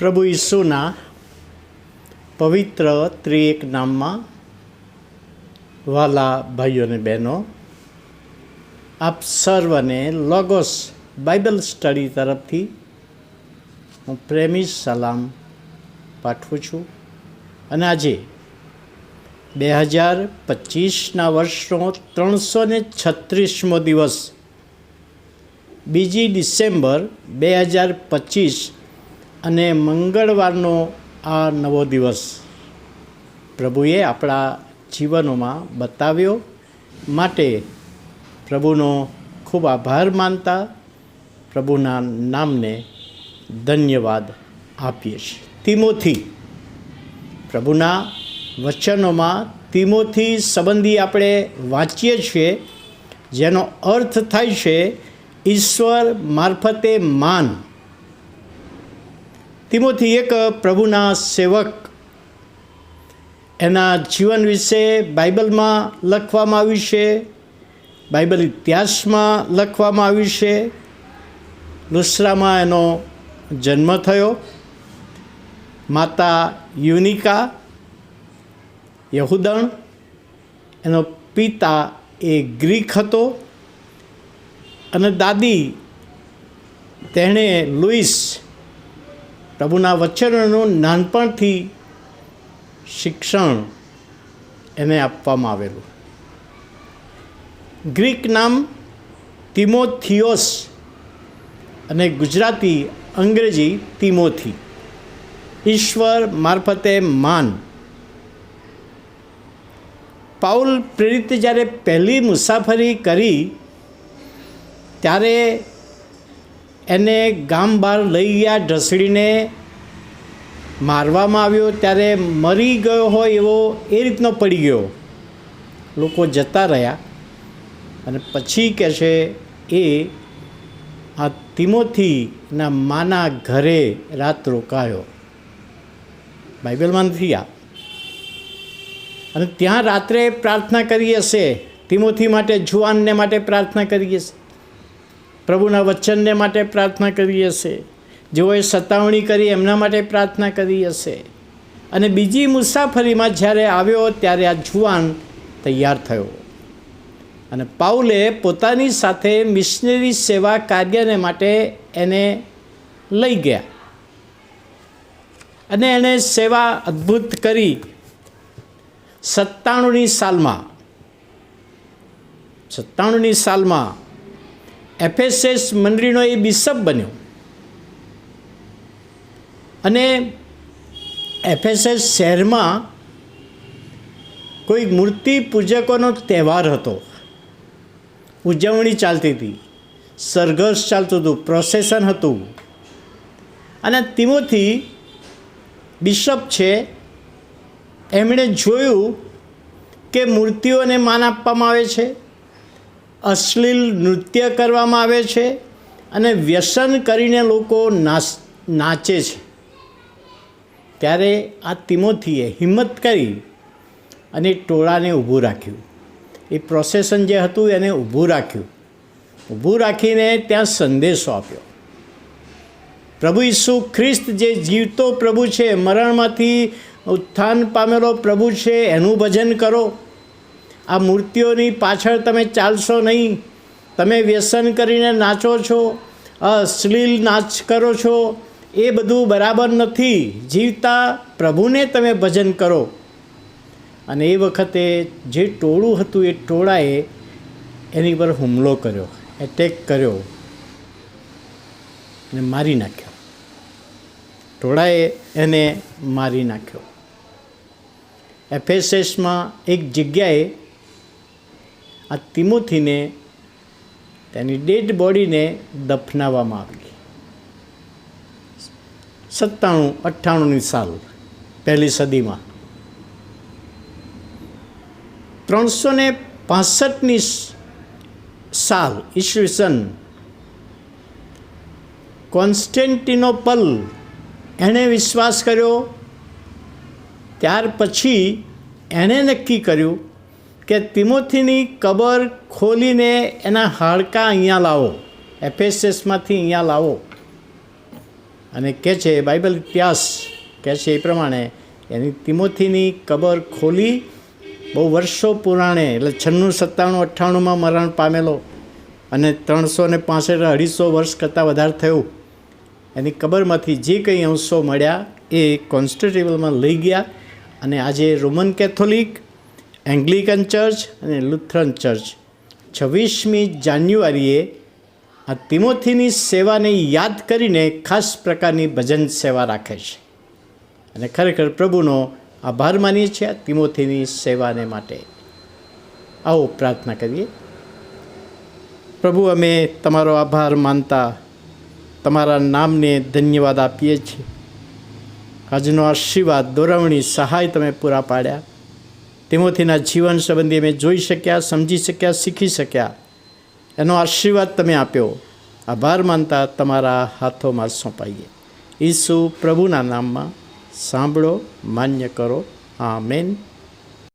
પ્રભુ ઈસુના પવિત્ર ત્રિએક નામમાં વાલા ભાઈઓ અને બહેનો, આપ સર્વને લોગોસ બાઇબલ સ્ટડી તરફથી હું પ્રેમી સલામ પાઠવું છું. અને આજે 2025ના વર્ષનો 336મો દિવસ, 2 ડિસેમ્બર 2025 અને મંગળવારનો આ નવો દિવસ પ્રભુએ આપણા જીવનોમાં બતાવ્યો માટે પ્રભુનો ખૂબ આભાર માનતા પ્રભુના નામને ધન્યવાદ આપીએ છીએ. તિમોથી, પ્રભુના વચનોમાં તિમોથી સંબંધી આપણે વાંચીએ છીએ, જેનો અર્થ થાય છે ઈશ્વર મારફતે માન. તિમોથી એક પ્રભુના સેવક, એના જીવન વિશે બાઇબલમાં લખવામાં આવ્યું છે, બાઇબલ ઇતિહાસમાં લખવામાં આવ્યું છે. લુસ્ત્રામાં એનો જન્મ થયો. માતા યુનિકા યહૂદણ, એનો પિતા એ ગ્રીક હતો અને દાદી તેણે લુઈસ. પ્રભુના વચનોનું નાનપણથી શિક્ષણ એને આપવામાં આવેલું. ગ્રીક નામ તિમોથિયોસ અને ગુજરાતી અંગ્રેજી તિમોથી. ઈશ્વર મારફતે માન. પાઉલ પ્રેરિત જ્યારે પહેલી મુસાફરી કરી ત્યારે એને ગામ બહાર લઈ ગયા, ઢસડીને મારવામાં આવ્યો. ત્યારે મરી ગયો હોય એવો એ રીતનો પડી ગયો. લોકો જતા રહ્યા અને પછી કહે છે એ આ તિમોથીના માના ઘરે રાત રોકાયો. બાઇબલમાં નથી આ. અને ત્યાં રાત્રે પ્રાર્થના કરી હશે. તિમોથી માટે, જુવાનને માટે પ્રાર્થના કરી હશે. પ્રભુના વચનને માટે પ્રાર્થના કરી હશે. જેઓએ સતાવણી કરી એમના માટે પ્રાર્થના કરી હશે. અને બીજી મુસાફરીમાં જ્યારે આવ્યો ત્યારે આ જુવાન તૈયાર થયો. અને પાઉલે પોતાની સાથે મિશનરી સેવા કાર્યને માટે એને લઈ ગયા અને એણે સેવા અદ્ભુત કરી. 97ની સાલમાં એફેસસ મંડળીનો એ બિશપ બન્યો. અને એફેસસ શહેરમાં કોઈ મૂર્તિ પૂજકોનો તહેવાર હતો. ઉજવણી ચાલતી હતી, સરઘસ ચાલતું હતું, પ્રોસેશન હતું. અને તિમોથી બિશપ છે, એમણે જોયું કે મૂર્તિઓને માન આપવામાં આવે છે, અશ્લીલ નૃત્ય કરવામાં આવે છે અને વ્યસન કરીને લોકો નાચે છે. ત્યારે આ તિમોથીએ હિંમત કરી અને ટોળાને ઊભું રાખ્યું. એ પ્રોસેશન જે હતું એને ઊભું રાખ્યું. ઊભું રાખીને ત્યાં સંદેશો આપ્યો. પ્રભુ ઈસુ ખ્રિસ્ત જે જીવતો પ્રભુ છે, મરણમાંથી ઉત્થાન પામેલો પ્રભુ છે, એનું ભજન કરો. આ મૂર્તિઓની પાછળ તમે ચાલશો નહીં. તમે વ્યસન કરીને નાચો છો, અશ્લીલ નાચ કરો છો, એ બધું બરાબર નથી. જીવતા પ્રભુને તમે ભજન કરો. અને એ વખતે જે ટોળું હતું એ ટોળાએ એની પર હુમલો કર્યો, એટેક કર્યો અને મારી નાખ્યો. ટોળાએ એને મારી નાખ્યો. એફેસસમાં એક જગ્યાએ આ તિમોથીને તેની ડેડ બોડીને દફનાવવામાં આવી. 97-98ની સાલ, પહેલી સદીમાં. 365ની સાલ ઈસવીસન, કોન્સ્ટેન્ટિનોપલ એણે વિશ્વાસ કર્યો. ત્યાર પછી એણે નક્કી કર્યું કે તિમોથીની કબર ખોલીને એના હાડકાં અહીંયા લાવો, એફેસસમાંથી અહીંયા લાવો. અને કહે છે, બાઇબલ ઇતિહાસ કહે છે એ પ્રમાણે એની તિમોથીની કબર ખોલી, બહુ વર્ષો પુરાણે, એટલે 96, 97, 98માં મરણ પામેલો અને 365, 250 વર્ષ કરતાં વધારે થયું. એની કબરમાંથી જે કંઈ અંશો મળ્યા એ કોન્સ્ટેન્ટિનોપલમાં લઈ ગયા અને આજે રોમન કેથોલિક, એંગ્લિકન ચર્ચ અને લુથરન ચર્ચ 26મી જાન્યુઆરીએ આ તિમોથીની સેવાને યાદ કરીને ખાસ પ્રકારની ભજન સેવા રાખે છે. અને ખરેખર પ્રભુનો આભાર માનીએ છીએ આ તિમોથીની સેવાને માટે. આવો પ્રાર્થના કરીએ. પ્રભુ, અમે તમારો આભાર માનતા તમારા નામને ધન્યવાદ આપીએ છીએ. આજનો આશીર્વાદ, દોરવણી, સહાય તમે પૂરા પાડ્યા. તિમોથીના જીવન સંબંધી અમે જોઈ શક્યા, સમજી શક્યા, શીખી શક્યા. એનો આશીર્વાદ તમે આપ્યો. આભાર માનતા તમારા હાથોમાં સોંપાઈએ. ઈસુ પ્રભુના નામમાં સાંભળો, માન્ય કરો. આમેન.